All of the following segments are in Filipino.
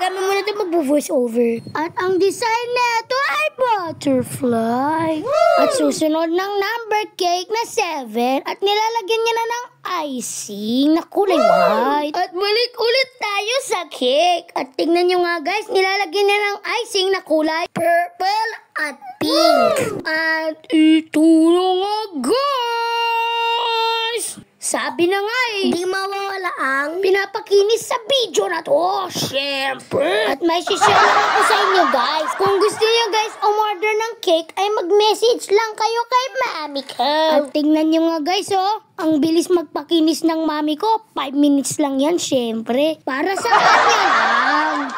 Kasama mo na ito mag-voice over. At ang design nito ay butterfly. At susunod ng number cake na 7. At nilalagyan niya na ng icing na kulay white. At balik ulit tayo sa cake. At tingnan nyo nga guys, nilalagyan niya ng icing na kulay purple at pink. At ito na nga guys. Sabi na nga di mawawala ang pinapakinis sa video na to. Siyempre. At may share lang ako sa inyo guys. Kung gusto niyo guys umorder ng cake ay mag-message lang kayo kay Mami ko. At tingnan nyo nga guys ang bilis magpakinis ng mami ko. 5 minutes lang yan, syempre. Para sa kanya lang.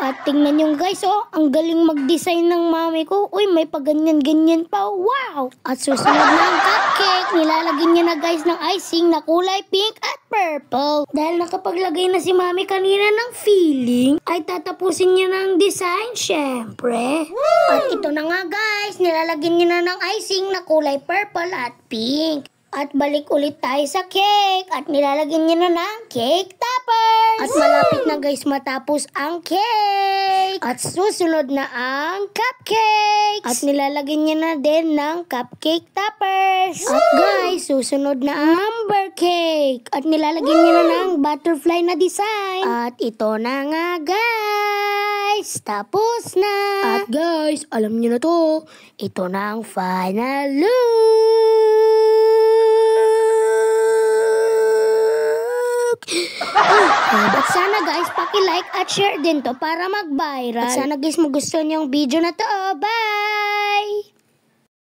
At tingnan nyo guys, ang galing mag-design ng mami ko. Uy, may paganyan-ganyan pa. Wow! At susunod na ang cupcake. Nilalagyan niya na guys ng icing na kulay pink at purple. Dahil nakapaglagay na si mami kanina ng filling, ay tatapusin niya ng design, syempre. At ito na nga guys, nilalagyan niya na ng icing na kulay purple at pink. At balik ulit tayo sa cake. At nilalagyan niya na ng cake toppers. At malapit na guys matapos ang cake. At susunod na ang cupcakes. At nilalagyan niya na din ng cupcake toppers. At guys, susunod na ang number cake. At nilalagyan niya na ng butterfly na design. At ito na nga guys. Tapos na. At guys, alam niyo na to. Ito na ang final look. At sana guys, paki-like at share din to para mag-viral. At sana guys magustuhan yung video na to. Bye!